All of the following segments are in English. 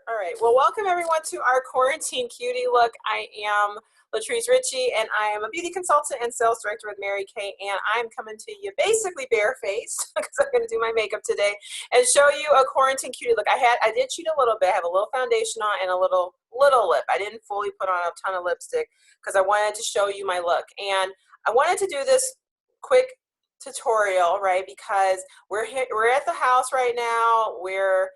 All right. Well, welcome everyone to our quarantine cutie look. I am Latrice Ritchie, and I am a beauty consultant and sales director with Mary Kay, and I'm coming to you basically barefaced because I'm going to do my makeup today and show you a quarantine cutie look. I did cheat a little bit. I have a little foundation on and a little lip. I didn't fully put on a ton of lipstick because I wanted to show you my look, and I wanted to do this quick tutorial, right? Because we're at the house right now. We're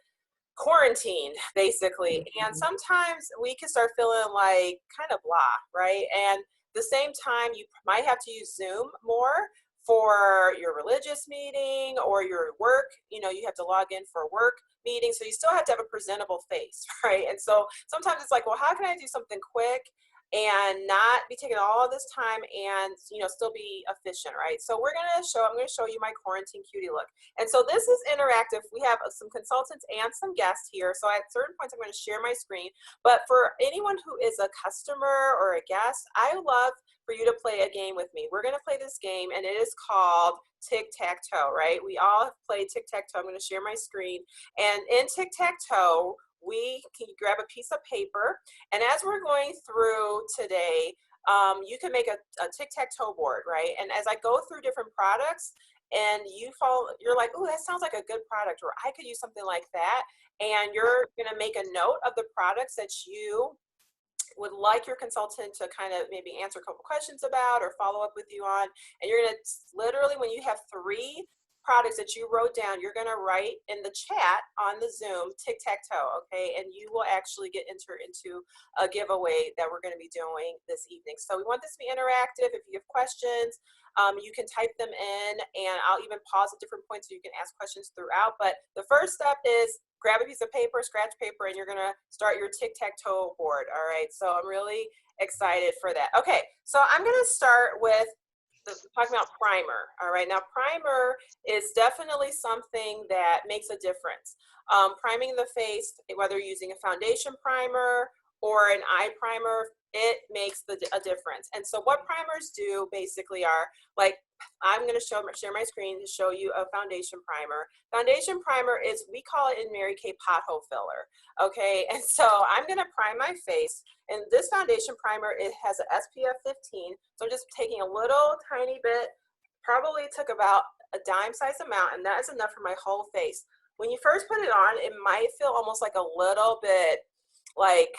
quarantined basically, and sometimes we can start feeling like kind of blah, right? And at the same time, you might have to use Zoom more for your religious meeting or your work. You know, you have to log in for a work meeting, so you still have to have a presentable face, right? And so sometimes it's like, well, how can I do something quick and not be taking all of this time and, you know, still be efficient, right? So I'm going to show you my quarantine cutie look. And so this is interactive. We have some consultants and some guests here. So at certain points, I'm going to share my screen. But for anyone who is a customer or a guest, I love for you to play a game with me. We're going to play this game, and it is called tic-tac-toe, right? We all have played tic-tac-toe. I'm going to share my screen. And in tic-tac-toe, we can grab a piece of paper, and as we're going through today, you can make a tic-tac-toe board, right? And as I go through different products, and you're like, oh, that sounds like a good product, or I could use something like that, and you're gonna make a note of the products that you would like your consultant to kind of maybe answer a couple questions about or follow up with you on. And you're gonna literally, when you have 3 products that you wrote down, you're gonna write in the chat on the Zoom tic-tac-toe, okay? And you will actually get entered into a giveaway that we're gonna be doing this evening. So we want this to be interactive. If you have questions, you can type them in, and I'll even pause at different points so you can ask questions throughout. But the first step is grab a piece of paper, scratch paper, and you're gonna start your tic-tac-toe board, all right? So I'm really excited for that. Okay, so I'm gonna start with talking about primer. All right, now primer is definitely something that makes a difference. Priming the face, whether you're using a foundation primer or an eye primer, it makes a difference. And so what primers do basically are, like, I'm going to share my screen to show you a foundation primer. Foundation primer is, we call it in Mary Kay, pothole filler. Okay, and so I'm going to prime my face, and this foundation primer, it has an SPF 15. So I'm just taking a little tiny bit, probably took about a dime size amount, and that is enough for my whole face. When you first put it on, it might feel almost like a little bit like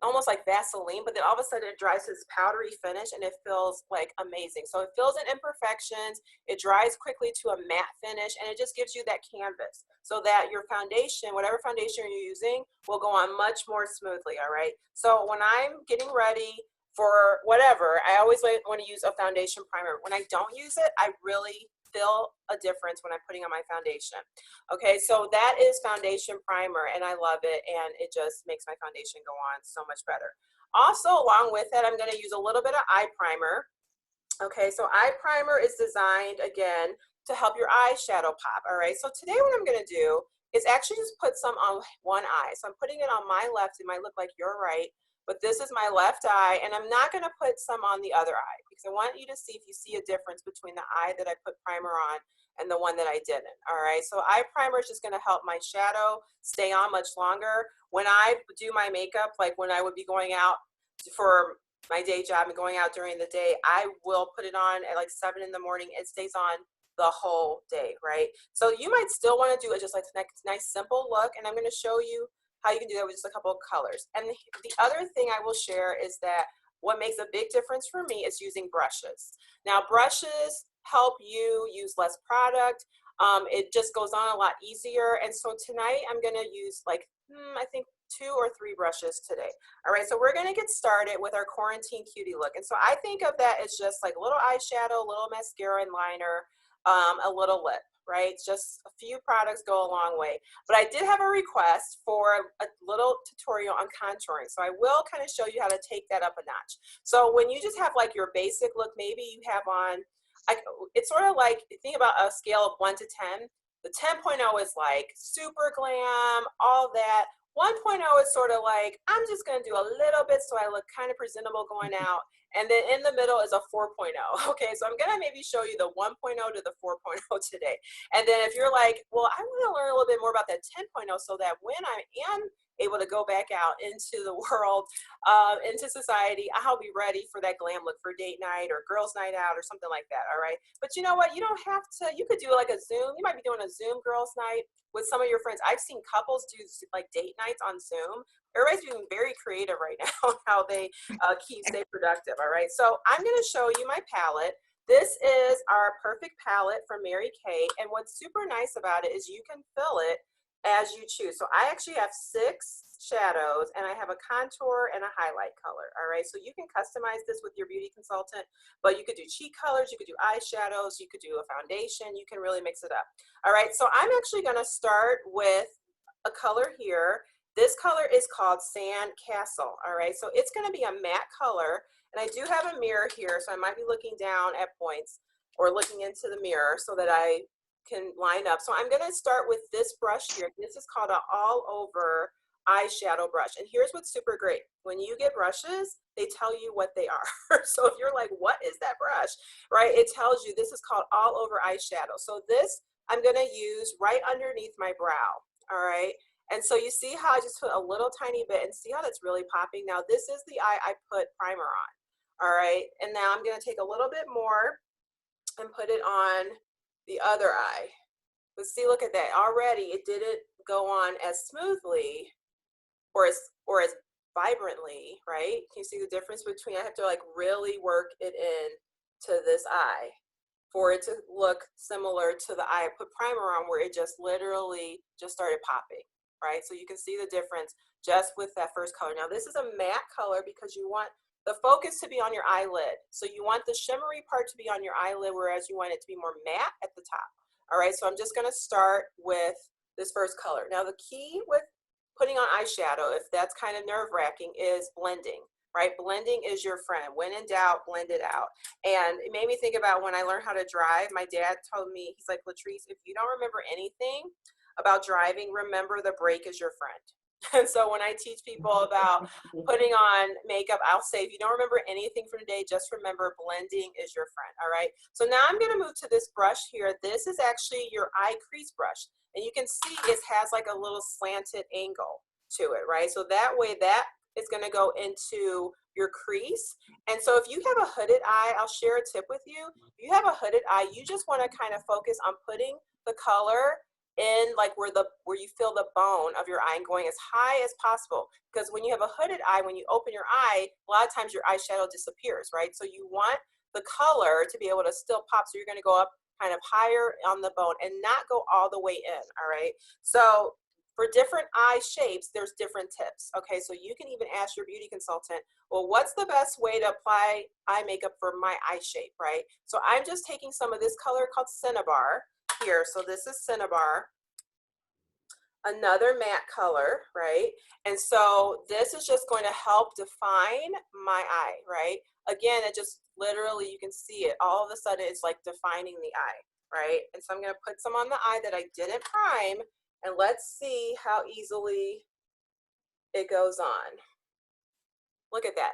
almost like Vaseline, but then all of a sudden it dries to this powdery finish, and it feels like amazing. So it fills in imperfections, it dries quickly to a matte finish, and it just gives you that canvas so that your foundation, whatever foundation you're using, will go on much more smoothly, all right? So when I'm getting ready for whatever, I always want to use a foundation primer. When I don't use it, I really feel a difference when I'm putting on my foundation. Okay, so that is foundation primer, and I love it, and it just makes my foundation go on so much better. Also, along with that, I'm going to use a little bit of eye primer. Okay, so eye primer is designed, again, to help your eyeshadow pop. All right, so today what I'm going to do is actually just put some on one eye. So I'm putting it on my left. It might look like your right, but this is my left eye, and I'm not going to put some on the other eye because I want you to see if you see a difference between the eye that I put primer on and the one that I didn't. All right, so eye primer is just going to help my shadow stay on much longer. When I do my makeup, like when I would be going out for my day job and going out during the day, I will put it on at like 7 in the morning. It stays on the whole day, right? So you might still want to do it just like a nice simple look, and I'm going to show you how you can do that with just a couple of colors. And the other thing I will share is that what makes a big difference for me is using brushes. Now, brushes help you use less product. It just goes on a lot easier. And so tonight I'm going to use like, I think 2 or 3 brushes today. All right, so we're going to get started with our quarantine cutie look. And so I think of that as just like a little eyeshadow, a little mascara and liner, a little lip. Right? Just a few products go a long way. But I did have a request for a little tutorial on contouring. So I will kind of show you how to take that up a notch. So when you just have like your basic look, maybe you have on, it's sort of like, think about a scale of 1 to 10. The 10.0 is like super glam, all that. 1.0 is sort of like, I'm just going to do a little bit so I look kind of presentable going out. And then in the middle is a 4.0. Okay, so I'm going to maybe show you the 1.0 to the 4.0 today. And then if you're like, well, I want to learn a little bit more about that 10.0 so that when I am able to go back out into the world, into society, I'll be ready for that glam look for date night or girls night out or something like that. All right. But you know what? You don't have to, you could do like a Zoom. You might be doing a Zoom girls night with some of your friends. I've seen couples do like date nights on Zoom. Everybody's being very creative right now on how they stay productive. All right. So I'm going to show you my palette. This is our perfect palette from Mary Kay. And what's super nice about it is you can fill it as you choose. So I actually have 6 shadows and I have a contour and a highlight color. All right. So you can customize this with your beauty consultant, but you could do cheek colors, you could do eyeshadows, you could do a foundation, you can really mix it up. All right. So I'm actually going to start with a color here. This color is called Sand Castle. All right. So it's going to be a matte color. And I do have a mirror here. So I might be looking down at points or looking into the mirror so that I can line up. So I'm going to start with this brush here. This is called an all over eyeshadow brush. And here's what's super great. When you get brushes, they tell you what they are. So if you're like, what is that brush? Right? It tells you this is called all over eyeshadow. So this I'm going to use right underneath my brow. All right. And so you see how I just put a little tiny bit and see how that's really popping. Now this is the eye I put primer on. All right. And now I'm going to take a little bit more and put it on the other eye. But see, look at that. Already it didn't go on as smoothly or as vibrantly, right? Can you see the difference between, I have to like really work it in to this eye for it to look similar to the eye I put primer on where it just literally just started popping, right? So you can see the difference just with that first color. Now this is a matte color because you want the focus to be on your eyelid. So you want the shimmery part to be on your eyelid, whereas you want it to be more matte at the top. All right, so I'm just gonna start with this first color. Now the key with putting on eyeshadow, if that's kind of nerve-wracking, is blending, right? Blending is your friend. When in doubt, blend it out. And it made me think about when I learned how to drive, my dad told me, he's like, Latrice, if you don't remember anything about driving, remember the brake is your friend. And so when I teach people about putting on makeup, I'll say, if you don't remember anything from today, just remember blending is your friend, all right? So now I'm gonna move to this brush here. This is actually your eye crease brush. And you can see it has like a little slanted angle to it, right? So that way that is gonna go into your crease. And so if you have a hooded eye, I'll share a tip with you. If you have a hooded eye, you just wanna kind of focus on putting the color in like where you feel the bone of your eye and going as high as possible. Because when you have a hooded eye, when you open your eye, a lot of times your eyeshadow disappears, right? So you want the color to be able to still pop. So you're gonna go up kind of higher on the bone and not go all the way in, all right? So for different eye shapes, there's different tips, okay? So you can even ask your beauty consultant, well, what's the best way to apply eye makeup for my eye shape, right? So I'm just taking some of this color called Cinnabar here. So this is Cinnabar, another matte color, right? And so this is just going to help define my eye, right? Again, it just literally, you can see it. All of a sudden, it's like defining the eye, right? And so I'm going to put some on the eye that I didn't prime, and let's see how easily it goes on. Look at that.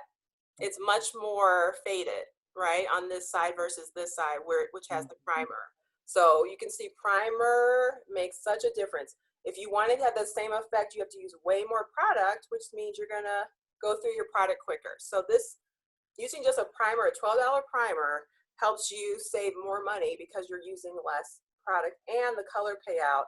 It's much more faded, right? On this side versus this side, which has the primer. So you can see primer makes such a difference. If you want to have the same effect, you have to use way more product, which means you're going to go through your product quicker. So this, using just a primer, a $12 primer, helps you save more money because you're using less product and the color payout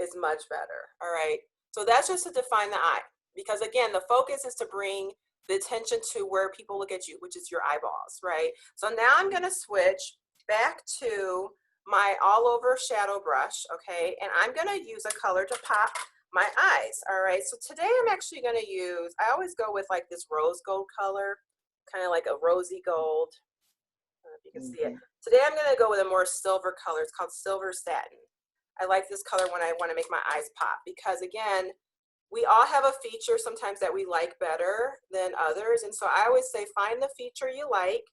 is much better. All right. So that's just to define the eye, because again, the focus is to bring the attention to where people look at you, which is your eyeballs, right? So now I'm going to switch back to my all over shadow brush, okay? And I'm going to use a color to pop my eyes, all right? So today I'm actually going to use, I always go with like this rose gold color, kind of like a rosy gold. I don't know if you can see it. Today I'm going to go with a more silver color. It's called Silver Satin. I like this color when I want to make my eyes pop because again, we all have a feature sometimes that we like better than others. And so I always say, find the feature you like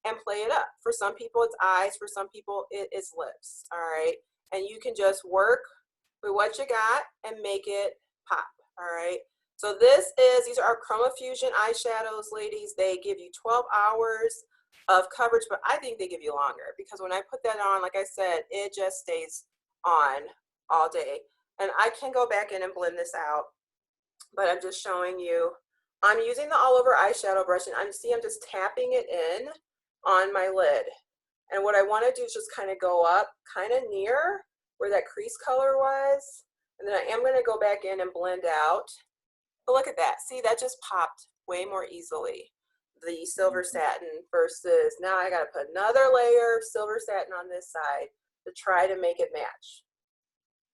and play it up. For some people, it's eyes. For some people, it's lips. All right. And you can just work with what you got and make it pop. All right. So these are our Chroma Fusion eyeshadows, ladies. They give you 12 hours of coverage, but I think they give you longer because when I put that on, like I said, it just stays on all day. And I can go back in and blend this out. but I'm just showing you. I'm using the all over eyeshadow brush, and I'm just tapping it in on my lid. And what I want to do is just kind of go up kind of near where that crease color was. And then I am going to go back in and blend out. But look at that. See, that just popped way more easily. The silver satin versus now I got to put another layer of silver satin on this side to try to make it match.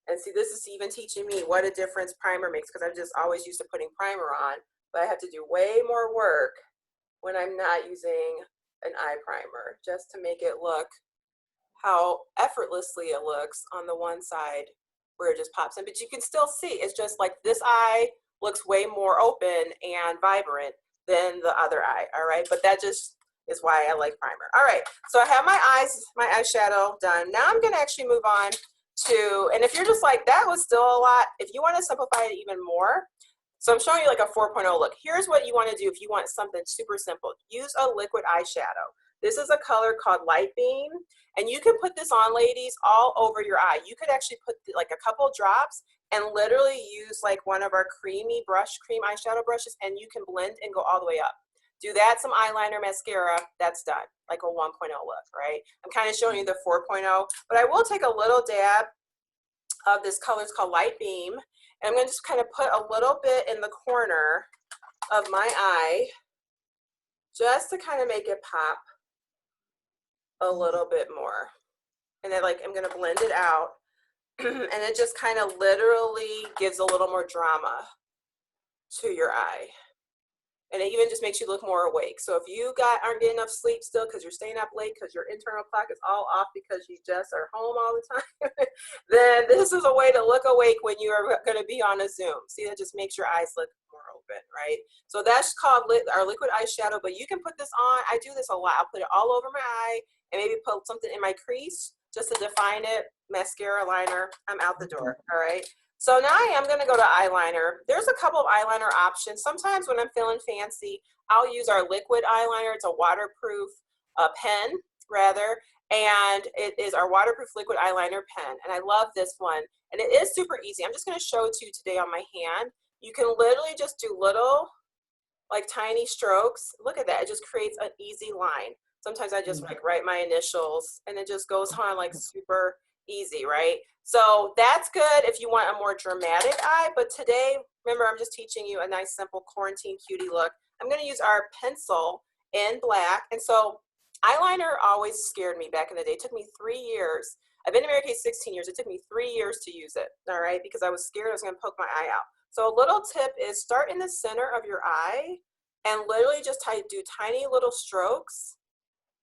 And see, this is even teaching me what a difference primer makes, because I'm just always used to putting primer on, but I have to do way more work when I'm not using an eye primer just to make it look how effortlessly it looks on the one side where it just pops in. But you can still see, it's just like this eye looks way more open and vibrant than the other eye, all right? But that just is why I like primer. All right, so I have my eyes, my eyeshadow done. Now I'm gonna actually move on to, and if you're just like, that was still a lot, if you wanna simplify it even more, so I'm showing you like a 4.0 look. Here's what you wanna do if you want something super simple. Use a liquid eyeshadow. This is a color called Light Beam, and you can put this on, ladies, all over your eye. You could actually put like a couple drops and literally use like one of our cream eyeshadow brushes, and you can blend and go all the way up. Do that, some eyeliner, mascara, that's done, like a 1.0 look, right? I'm kind of showing you the 4.0, but I will take a little dab of this color. It's called Light Beam, and I'm going to just kind of put a little bit in the corner of my eye just to kind of make it pop a little bit more. And then like I'm going to blend it out, and it just kind of literally gives a little more drama to your eye. And it even just makes you look more awake. So if you aren't getting enough sleep still because you're staying up late because your internal clock is all off because you just are home all the time, then this is a way to look awake when you are going to be on a Zoom. See, that just makes your eyes look more open, right? So that's called our liquid eyeshadow, but you can put this on. I do this a lot. I'll put it all over my eye and maybe put something in my crease just to define it. Mascara, liner, I'm out the door, all right? So now I am going to go to eyeliner. There's a couple of eyeliner options. Sometimes when I'm feeling fancy, I'll use our liquid eyeliner. It's a waterproof pen, rather, and it is our waterproof liquid eyeliner pen. And I love this one, and it is super easy. I'm just going to show it to you today on my hand. You can literally just do little, like tiny strokes. Look at that. It just creates an easy line. Sometimes I just like write my initials, and it just goes on like super easy, right? So that's good if you want a more dramatic eye, but today, remember, I'm just teaching you a nice, simple quarantine cutie look. I'm gonna use our pencil in black, and so eyeliner always scared me back in the day. It took me 3 years. I've been in Mary Kay 16 years. It took me 3 years to use it, all right, because I was scared I was gonna poke my eye out. So a little tip is start in the center of your eye and literally just do tiny little strokes,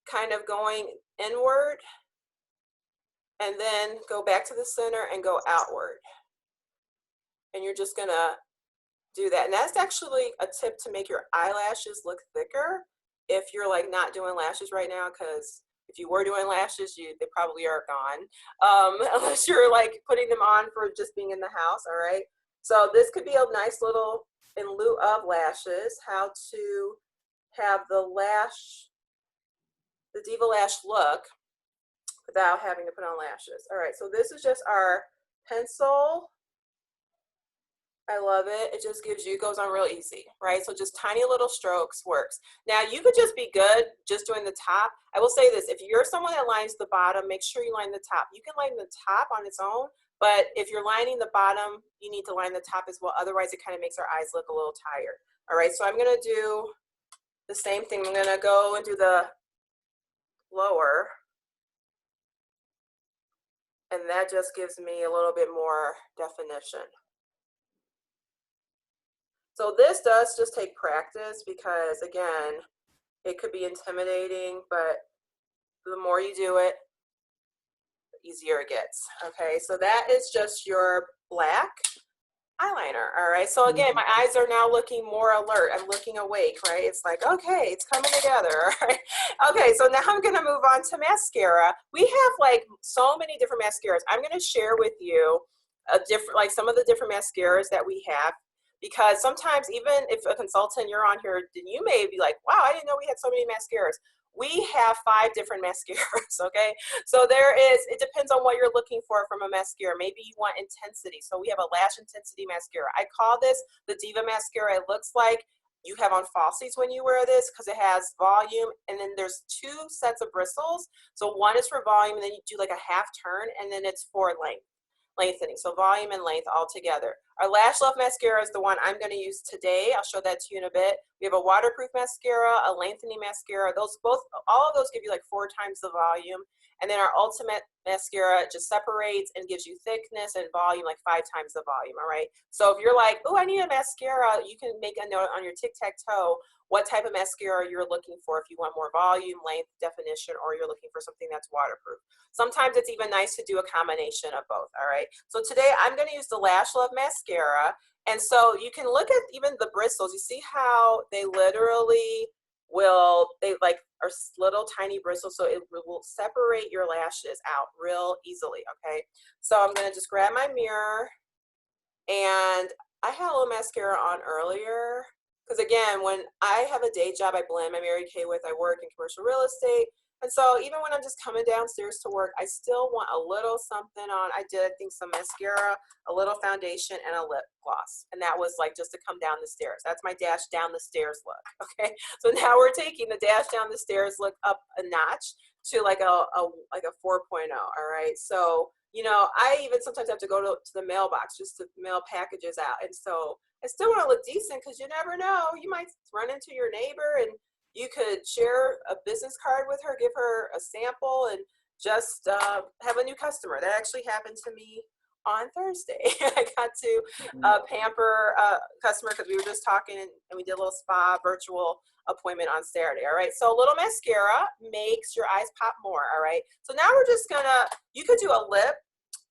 kind of going inward, and then go back to the center and go outward. And you're just gonna do that. And that's actually a tip to make your eyelashes look thicker if you're like not doing lashes right now, because if you were doing lashes, they probably are gone, unless you're like putting them on for just being in the house, all right? So this could be a nice little, in lieu of lashes, how to have the Diva Lash look without having to put on lashes. All right, so this is just our pencil. I love it. It just goes on real easy, right? So just tiny little strokes works. Now you could just be good just doing the top. I will say this, if you're someone that lines the bottom, make sure you line the top. You can line the top on its own, but if you're lining the bottom, you need to line the top as well. Otherwise it kind of makes our eyes look a little tired. All right, so I'm gonna do the same thing. I'm gonna go and do the lower. And that just gives me a little bit more definition. So this does just take practice because, again, it could be intimidating, but the more you do it, the easier it gets. Okay, so that is just your black eyeliner. All right, so again, my eyes are now looking more alert. I'm looking awake, right? It's like, okay, it's coming together. All right. Okay, so now I'm gonna move on to mascara. We have like so many different mascaras. I'm gonna share with you some of the different mascaras that we have, because sometimes even if a consultant you're on here, then you may be like, wow, I didn't know we had so many mascaras. we have 5 different mascaras, okay? So it depends on what you're looking for from a mascara. Maybe you want intensity. So we have a lash intensity mascara. I call this the Diva mascara. It looks like you have on falsies when you wear this because it has volume, and then there's 2 sets of bristles. So one is for volume, and then you do like a half turn, and then it's for lengthening. So volume and length all together. Our Lash Love mascara is the one I'm going to use today. I'll show that to you in a bit. We have a waterproof mascara, a lengthening mascara. All of those give you like 4 times the volume. And then our Ultimate mascara just separates and gives you thickness and volume like 5 times the volume, all right? So if you're like, oh, I need a mascara, you can make a note on your tic-tac-toe what type of mascara you're looking for, if you want more volume, length, definition, or you're looking for something that's waterproof. Sometimes it's even nice to do a combination of both, all right? So today I'm going to use the Lash Love mascara. And so you can look at even the bristles. You see how they literally they like are little tiny bristles, so it will separate your lashes out real easily, okay? So I'm going to just grab my mirror, and I had a little mascara on earlier because, again, when I have a day job, I blend my Mary Kay with, I work in commercial real estate. And so even when I'm just coming downstairs to work, I still want a little something on. I think some mascara, a little foundation, and a lip gloss. And that was like just to come down the stairs. That's my dash down the stairs look, okay? So now we're taking the dash down the stairs look up a notch to like a 4.0, all right? So, you know, I even sometimes have to go to the mailbox just to mail packages out. And so I still want to look decent because you never know. You might run into your neighbor and you could share a business card with her, give her a sample, and just have a new customer. That actually happened to me on Thursday. I got to pamper a customer because we were just talking, and we did a little spa virtual appointment on Saturday, all right? So a little mascara makes your eyes pop more, all right? So now we're just gonna, you could do a lip.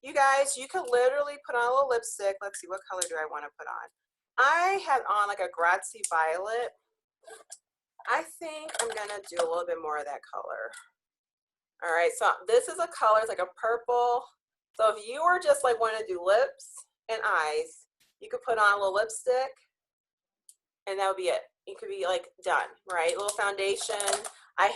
You guys, you could literally put on a little lipstick. Let's see, what color do I want to put on? I have on like a Grazie violet. I think I'm gonna do a little bit more of that color. All right, so this is a color, it's like a purple. So if you were just like want to do lips and eyes, you could put on a little lipstick and that would be it. You could be like done, right? A little foundation. I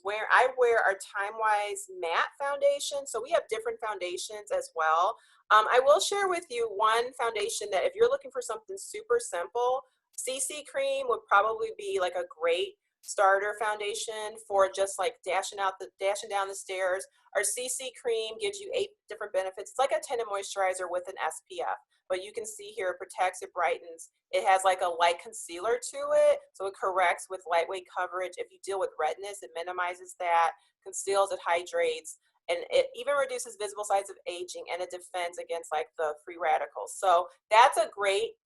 wear our Time Wise matte foundation. So we have different foundations as well. I will share with you one foundation that if you're looking for something super simple, CC cream would probably be like a great starter foundation for just like dashing down the stairs. Our CC cream gives you 8 different benefits. It's like a tinted moisturizer with an SPF, but you can see here it protects, it brightens. It has like a light concealer to it, so it corrects with lightweight coverage. If you deal with redness, it minimizes that, conceals, it hydrates, and it even reduces visible signs of aging, and it defends against like the free radicals. So that's a great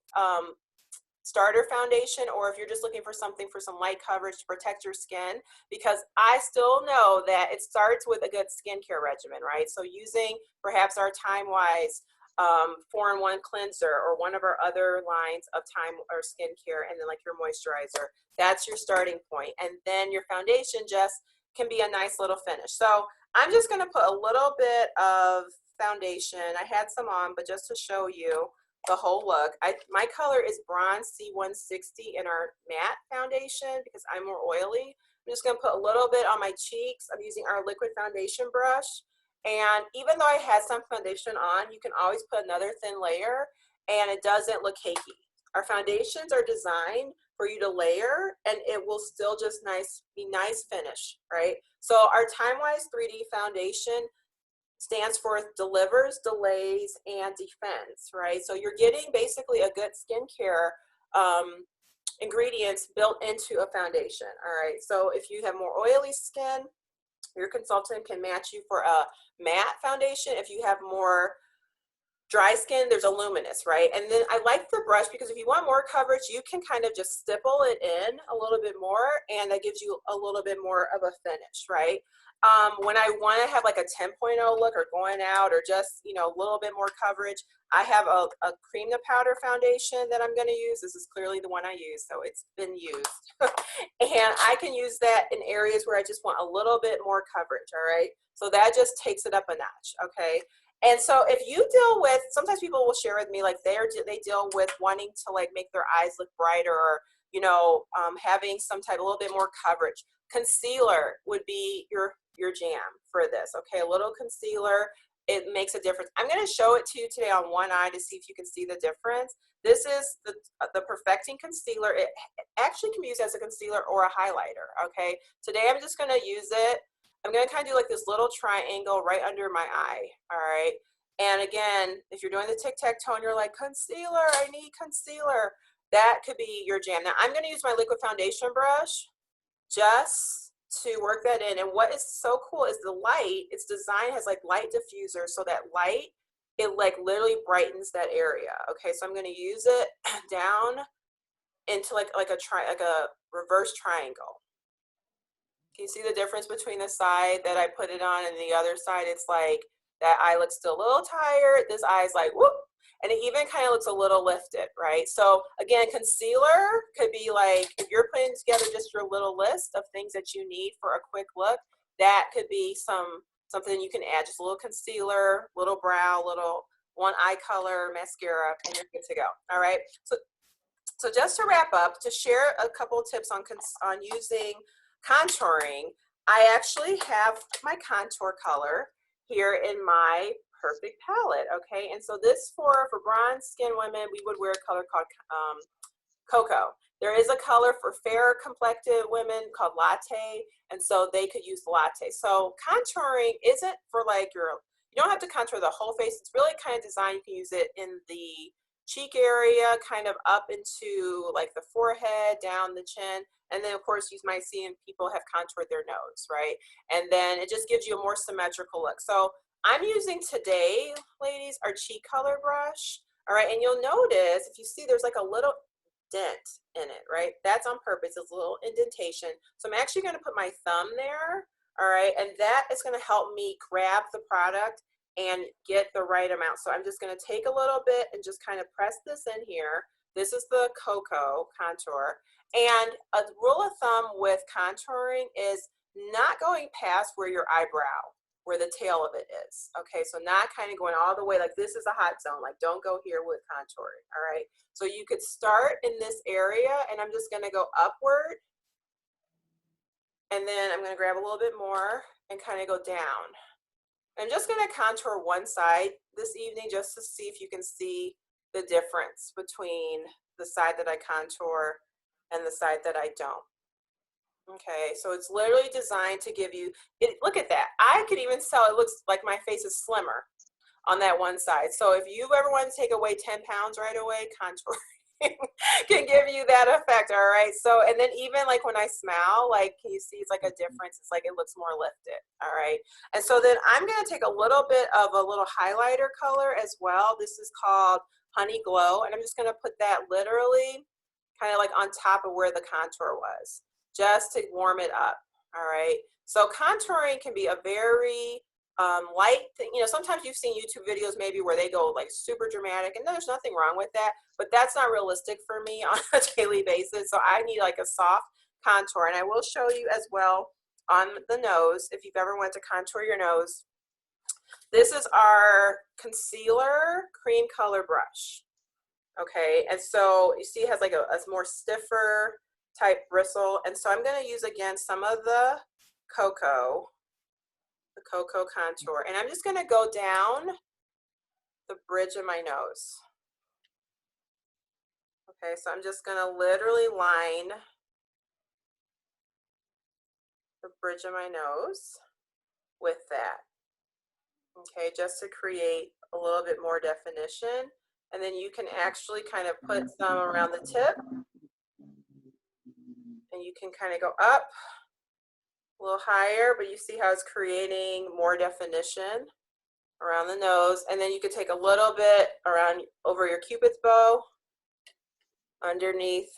starter foundation, or if you're just looking for something for some light coverage to protect your skin, because I still know that it starts with a good skincare regimen, right? So using perhaps our Time Wise 4-in-1 cleanser or one of our other lines of time or skincare, and then like your moisturizer, that's your starting point. And then your foundation just can be a nice little finish. So I'm just going to put a little bit of foundation. I had some on, but just to show you the whole look. My color is Bronze C160 in our matte foundation because I'm more oily. I'm just going to put a little bit on my cheeks. I'm using our liquid foundation brush. And even though I had some foundation on, you can always put another thin layer and it doesn't look cakey. Our foundations are designed for you to layer and it will still just be nice finish, right? So our Time Wise 3D foundation stands for delivers, delays, and defends, right? So you're getting basically a good skincare ingredients built into a foundation, all right? So if you have more oily skin, your consultant can match you for a matte foundation. If you have more dry skin, there's a luminous, right? And then I like the brush because if you want more coverage, you can kind of just stipple it in a little bit more, and that gives you a little bit more of a finish, right? When I want to have like a 10.0 look or going out or just, you know, a little bit more coverage, I have a cream to powder foundation that I'm going to use. This is clearly the one I use, so it's been used. And I can use that in areas where I just want a little bit more coverage, all right? So that just takes it up a notch, okay? And so if you deal with, sometimes people will share with me like they deal with wanting to like make their eyes look brighter or, you know, having some type, a little bit more coverage. Concealer would be your jam for this, okay? A little concealer, it makes a difference. I'm going to show it to you today on one eye to see if you can see the difference. This is the Perfecting Concealer. It actually can be used as a concealer or a highlighter, okay? Today I'm just going to use it. I'm going to kind of do like this little triangle right under my eye, all right? And again, if you're doing the tic-tac-toe and you're like, concealer, I need concealer, that could be your jam. Now I'm going to use my liquid foundation brush just to work that in. And what is so cool is the light, its design has like light diffuser, so that light, it like literally brightens that area. Okay, so I'm going to use it down into like a reverse triangle. Can you see the difference between the side that I put it on and the other side? It's like that eye looks still a little tired. This eye is like whoop, and it even kind of looks a little lifted, right? So again, concealer could be like, if you're putting together just your little list of things that you need for a quick look, that could be something you can add, just a little concealer, little brow, little one eye color, mascara, and you're good to go. All right. So just to wrap up, to share a couple of tips on using contouring, I actually have my contour color here in my Perfect palette, okay? And so this for bronze skin women, we would wear a color called Cocoa. There is a color for fair complected women called Latte, and so they could use Latte. So contouring isn't for like you don't have to contour the whole face. It's really kind of designed, you can use it in the cheek area, kind of up into like the forehead, down the chin, and then of course you might see people have contoured their nose, right? And then it just gives you a more symmetrical look. So I'm using today, ladies, our cheek color brush, all right? And you'll notice, if you see, there's like a little dent in it, right? That's on purpose, it's a little indentation. So I'm actually gonna put my thumb there, all right? And that is gonna help me grab the product and get the right amount. So I'm just gonna take a little bit and just kind of press this in here. This is the Cocoa contour. And a rule of thumb with contouring is not going past where your eyebrow, where the tail of it is. Okay, so not kind of going all the way, like this is a hot zone, like don't go here with contouring, all right? So you could start in this area, and I'm just gonna go upward, and then I'm gonna grab a little bit more and kind of go down. I'm just gonna contour one side this evening just to see if you can see the difference between the side that I contour and the side that I don't. Okay, so it's literally designed to give you, look at that. I could even tell it looks like my face is slimmer on that one side. So if you ever want to take away 10 pounds right away, contouring can give you that effect, all right? So, and then even like when I smile, like, can you see it's like a difference? It's like it looks more lifted, all right? And so then I'm gonna take a little bit of a little highlighter color as well. This is called Honey Glow, and I'm just gonna put that literally kind of like on top of where the contour was, just to warm it up, all right? So contouring can be a very light thing. You know, sometimes you've seen YouTube videos maybe where they go like super dramatic, and there's nothing wrong with that, but that's not realistic for me on a daily basis. So I need like a soft contour, and I will show you as well on the nose, if you've ever went to contour your nose. This is our concealer cream color brush, okay? And so you see it has like a more stiffer type bristle, and so I'm going to use again some of the Cocoa contour, and I'm just going to go down the bridge of my nose. Okay, so I'm just going to literally line the bridge of my nose with that. Okay, just to create a little bit more definition, and then you can actually kind of put some around the tip, and you can kind of go up a little higher, but you see how it's creating more definition around the nose. And then you could take a little bit around over your Cupid's bow underneath,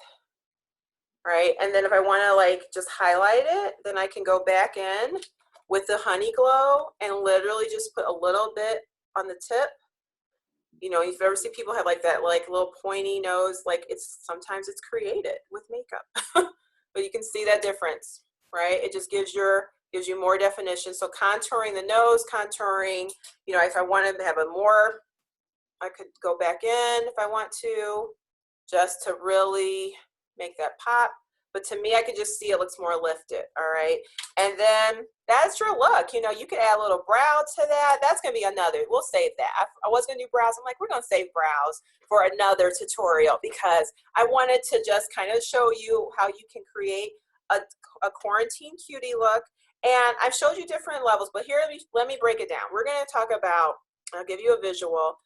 right? And then if I want to like just highlight it, then I can go back in with the Honey Glow and literally just put a little bit on the tip. You know, if you ever see people have like that like little pointy nose, like sometimes it's created with makeup. But you can see that difference, right? It just gives you more definition. So contouring the nose, contouring, you know, if I wanted to have a more, I could go back in if I want to, just to really make that pop. but to me, I can just see it looks more lifted, all right? And then that's your look. You know, you could add a little brow to that. That's gonna be another, we'll save that. I was gonna do brows. I'm like, we're gonna save brows for another tutorial because I wanted to just kind of show you how you can create a quarantine cutie look. And I've showed you different levels, but here, let me break it down. We're gonna talk about, I'll give you a visual.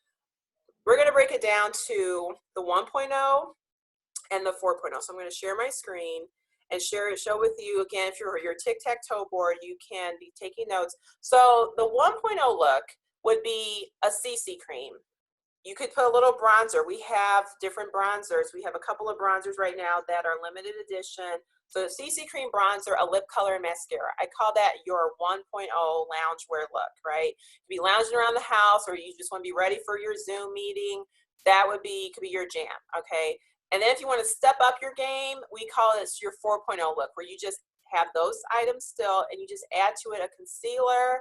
We're gonna break it down to the 1.0 and the 4.0. So I'm going to share my screen and show with you again. If you're your tic-tac-toe board, you can be taking notes. So the 1.0 look would be a CC cream. You could put a little bronzer. We have different bronzers. We have a couple of bronzers right now that are limited edition. So CC cream bronzer, a lip color, and mascara. I call that your 1.0 loungewear look, right? You could be lounging around the house, or you just want to be ready for your Zoom meeting. That could be your jam, okay? And then if you want to step up your game, we call this your 4.0 look, where you just have those items still and you just add to it a concealer,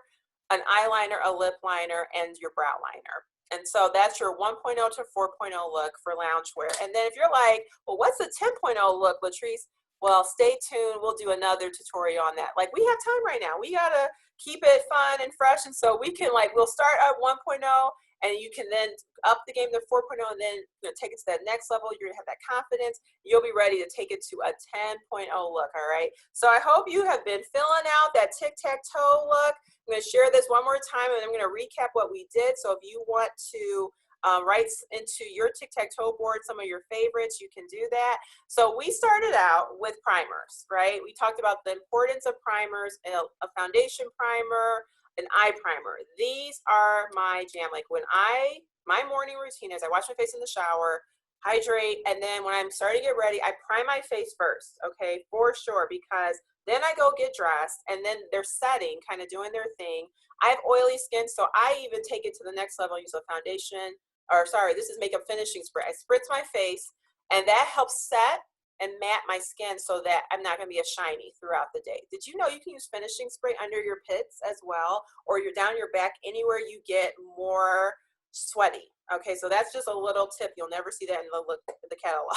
an eyeliner, a lip liner, and your brow liner. And so that's your 1.0 to 4.0 look for loungewear. And then if you're like, well, what's the 10.0 look, Latrice? Well, stay tuned. We'll do another tutorial on that. Like, we have time right now. We got to keep it fun and fresh. And so we can, like, we'll start at 1.0 and you can then up the game to 4.0 and then take it to that next level. You're gonna have that confidence. You'll be ready to take it to a 10.0 look, all right? So I hope you have been filling out that tic-tac-toe look. I'm gonna share this one more time and I'm gonna recap what we did. So if you want to write into your tic-tac-toe board some of your favorites, you can do that. So we started out with primers, right? We talked about the importance of primers, a foundation primer, an eye primer. These are my jam. Like my morning routine is I wash my face in the shower, hydrate, and then when I'm starting to get ready, I prime my face first, okay, for sure, because then I go get dressed and then they're setting, kind of doing their thing. I have oily skin, so I even take it to the next level, use a foundation, or sorry, this is makeup finishing spray. I spritz my face and that helps set and matte my skin so that I'm not going to be as shiny throughout the day. Did you know you can use finishing spray under your pits as well, or you're down your back, anywhere you get more sweaty? Okay, so that's just a little tip. You'll never see that in the catalog.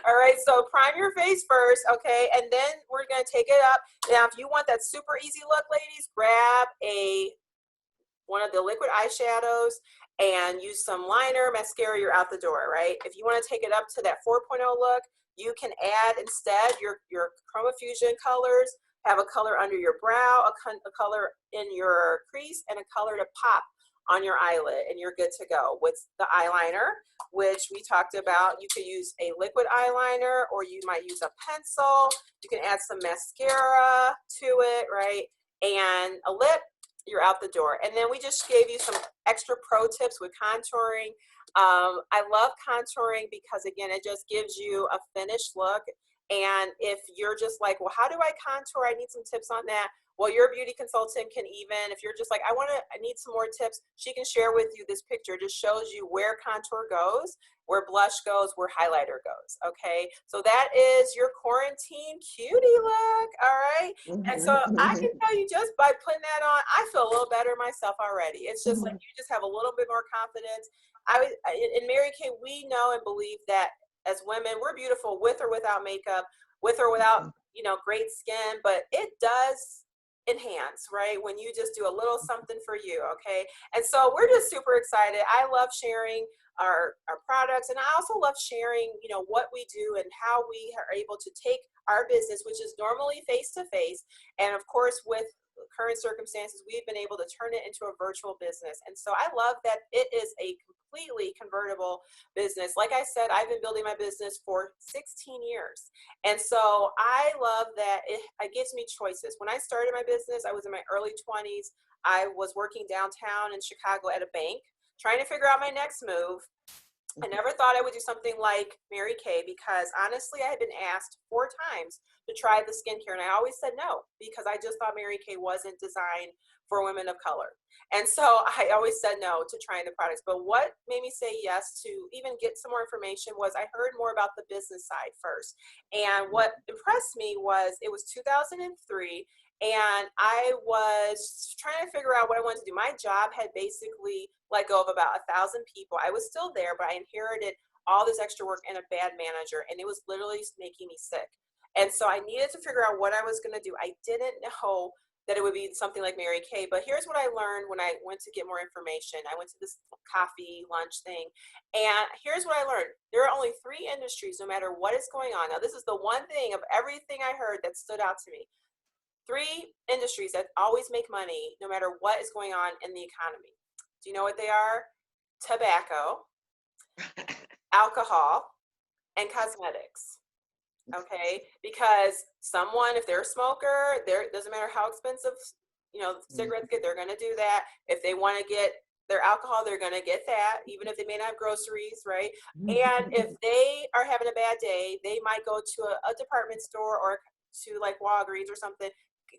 All right, so prime your face first, okay, and then we're going to take it up. Now, if you want that super easy look, ladies, grab one of the liquid eyeshadows and use some liner, mascara, you're out the door, right? If you want to take it up to that 4.0 look, you can add instead your Chroma Fusion colors, have a color under your brow, a color in your crease, and a color to pop on your eyelid, and you're good to go. With the eyeliner, which we talked about, you could use a liquid eyeliner or you might use a pencil. You can add some mascara to it, right? And a lip, you're out the door. And then we just gave you some extra pro tips with contouring. I love contouring because, again, it just gives you a finished look. And if you're just like, well, how do I contour? I need some tips on that. Well, your beauty consultant can even, if you're just like, I need some more tips, she can share with you this picture. It just shows you where contour goes, where blush goes, where highlighter goes, okay? So that is your quarantine cutie look, all right? And so I can tell you, just by putting that on, I feel a little better myself already. It's just like you just have a little bit more confidence. In Mary Kay, we know and believe that as women, we're beautiful with or without makeup, with or without, great skin, but it does enhance, right? When you just do a little something for you, okay? And so we're just super excited. I love sharing our products, and I also love sharing, what we do and how we are able to take our business, which is normally face-to-face, and of course with current circumstances, we've been able to turn it into a virtual business. And so I love that it is a completely convertible business. Like I said, I've been building my business for 16 years. And so I love that it gives me choices. When I started my business, I was in my early 20s. I was working downtown in Chicago at a bank, trying to figure out my next move. I never thought I would do something like Mary Kay because honestly, I had been asked 4 times to try the skincare and I always said no because I just thought Mary Kay wasn't designed for women of color. And so I always said no to trying the products. But what made me say yes to even get some more information was I heard more about the business side first. And what impressed me was it was 2003 and I was trying to figure out what I wanted to do. My job had basically let go of about 1,000 people. I was still there, but I inherited all this extra work and a bad manager, and it was literally making me sick. And so I needed to figure out what I was going to do. I didn't know that it would be something like Mary Kay, but here's what I learned when I went to get more information. I went to this coffee lunch thing, and here's what I learned. There are only 3 industries, no matter what is going on. Now, this is the one thing of everything I heard that stood out to me. 3 industries that always make money, no matter what is going on in the economy. Do you know what they are? Tobacco, alcohol, and cosmetics. Okay, because someone, if they're a smoker, it doesn't matter how expensive, cigarettes get, they're going to do that. If they want to get their alcohol, they're going to get that, even if they may not have groceries, right? And if they are having a bad day, they might go to a department store or to like Walgreens or something,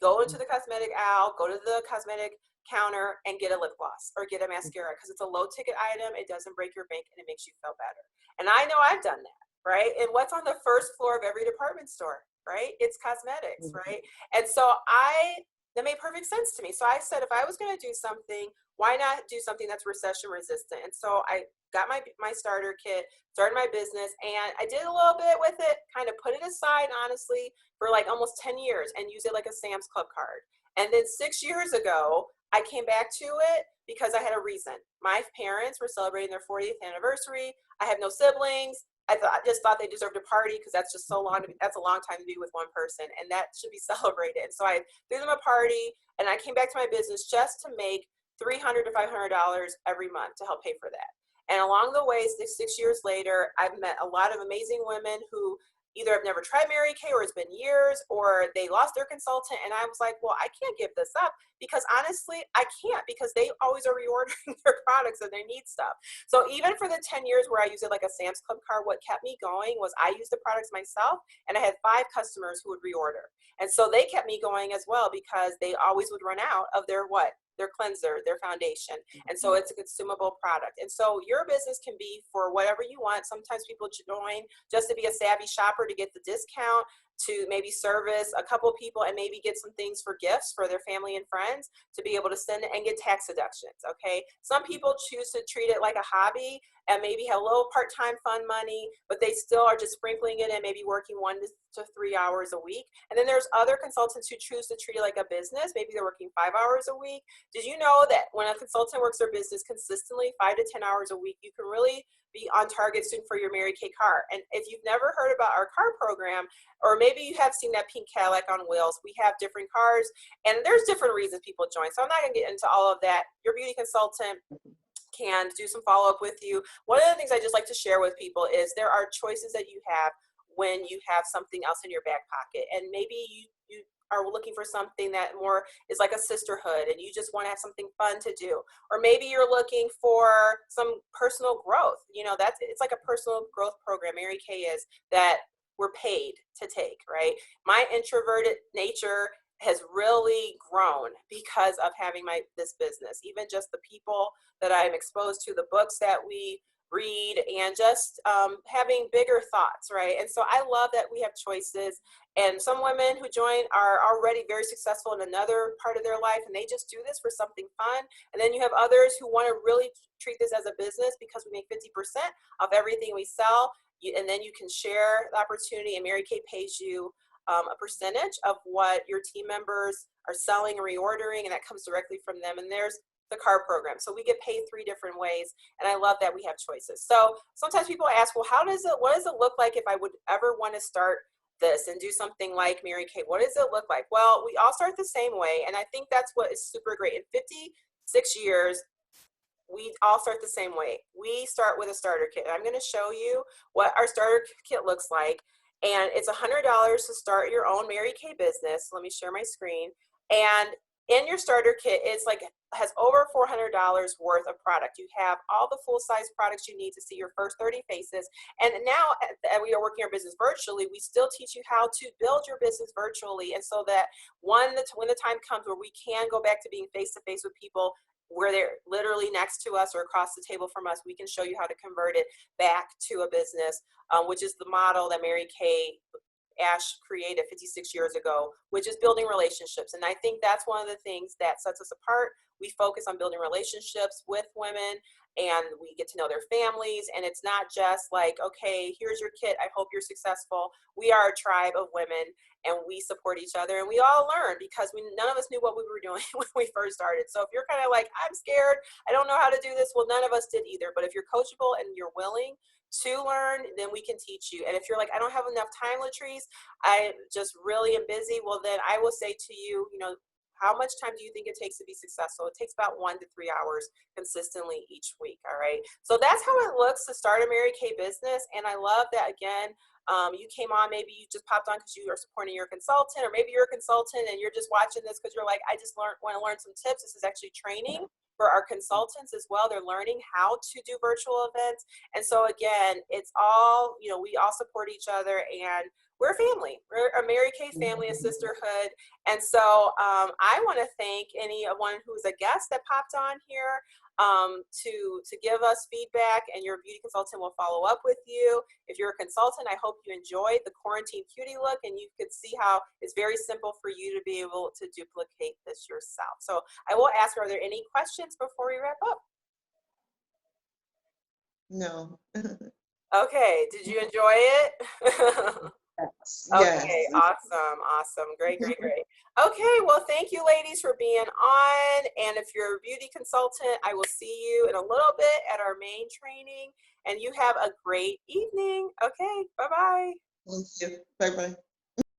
go into the cosmetic aisle, go to the cosmetic counter and get a lip gloss or get a mascara because it's a low ticket item. It doesn't break your bank and it makes you feel better. And I know I've done that. Right? And what's on the first floor of every department store, right? It's cosmetics, right? And so that made perfect sense to me. So I said, if I was going to do something, why not do something that's recession resistant? And so I got my starter kit, started my business, and I did a little bit with it, kind of put it aside, honestly, for like almost 10 years and used it like a Sam's Club card. And then 6 years ago, I came back to it because I had a reason. My parents were celebrating their 40th anniversary. I have no siblings. I just thought they deserved a party because that's just so long. That's a long time to be with one person, and that should be celebrated. So I threw them a party, and I came back to my business just to make $300 to $500 every month to help pay for that. And along the way, 6 years later, I've met a lot of amazing women who either have never tried Mary Kay or it's been years, or they lost their consultant. And I was like, well, I can't give this up because honestly, I can't, because they always are reordering their products and they need stuff. So even for the 10 years where I used it like a Sam's Club card, what kept me going was I used the products myself and I had 5 customers who would reorder. And so they kept me going as well because they always would run out of their cleanser, their foundation. And so it's a consumable product. And so your business can be for whatever you want. Sometimes people join just to be a savvy shopper to get the discount, to maybe service a couple people and maybe get some things for gifts for their family and friends to be able to send it and get tax deductions. Okay. Some people choose to treat it like a hobby and maybe have a little part-time fun money, but they still are just sprinkling it and maybe working 1 to 3 hours a week. And then there's other consultants who choose to treat it like a business. Maybe they're working 5 hours a week. Did you know that when a consultant works their business consistently 5 to 10 hours a week, you can really be on target soon for your Mary Kay car? And if you've never heard about our car program, or maybe you have seen that pink Cadillac on wheels, we have different cars and there's different reasons people join. So I'm not going to get into all of that. Your beauty consultant can do some follow-up with you. One of the things I just like to share with people is there are choices that you have when you have something else in your back pocket. And maybe you are looking for something that more is like a sisterhood and you just want to have something fun to do. Or maybe you're looking for some personal growth. It's like a personal growth program, Mary Kay is, that we're paid to take, right? My introverted nature has really grown because of having this business. Even just the people that I'm exposed to, the books that we read, and just having bigger thoughts, right? And so I love that we have choices. And some women who join are already very successful in another part of their life, and they just do this for something fun. And then you have others who want to really treat this as a business because we make 50% of everything we sell. And then you can share the opportunity, and Mary Kay pays you a percentage of what your team members are selling and reordering, and that comes directly from them. And there's the car program. So we get paid 3 different ways, and I love that we have choices. So sometimes people ask, well, what does it look like if I would ever want to start this and do something like Mary Kay? What does it look like? Well, we all start the same way, and I think that's what is super great. In 56 years, we all start the same way. We start with a starter kit. And I'm going to show you what our starter kit looks like. And it's $100 to start your own Mary Kay business. Let me share my screen. And in your starter kit, has over $400 worth of product. You have all the full-size products you need to see your first 30 faces. And now that we are working our business virtually, we still teach you how to build your business virtually. And so that when the time comes where we can go back to being face-to-face with people, where they're literally next to us or across the table from us, we can show you how to convert it back to a business, which is the model that Mary Kay Ash created 56 years ago, which is building relationships. And I think that's one of the things that sets us apart. We focus on building relationships with women, and we get to know their families. And it's not just like, okay, here's your kit, I hope you're successful. We are a tribe of women, and we support each other, and we all learn, because none of us knew what we were doing when we first started. So if you're kind of like, I'm scared, I don't know how to do this, well, none of us did either. But if you're coachable and you're willing to learn, then we can teach you. And if you're like, I don't have enough time, Latrice, I just really am busy, well, then I will say to you, you know, how much time do you think it takes to be successful? It takes about 1 to 3 hours consistently each week. All right. So that's how it looks to start a Mary Kay business. And I love that, again, you came on, maybe you just popped on because you are supporting your consultant, or maybe you're a consultant and you're just watching this because you're like, I just want to learn some tips. This is actually training for our consultants as well. They're learning how to do virtual events. And so again, it's all, you know, we all support each other, and we're a family. We're a Mary Kay family, a sisterhood. And so I want to thank anyone who's a guest that popped on here to give us feedback, and your beauty consultant will follow up with you. If you're a consultant, I hope you enjoyed the quarantine cutie look, and you could see how it's very simple for you to be able to duplicate this yourself. So I will ask, are there any questions before we wrap up? No. Okay, did you enjoy it? Yes. Okay, Yes. awesome. Great. Okay, well, thank you, ladies, for being on. And if you're a beauty consultant, I will see you in a little bit at our main training. And you have a great evening. Okay, bye-bye. Thank you. Bye-bye.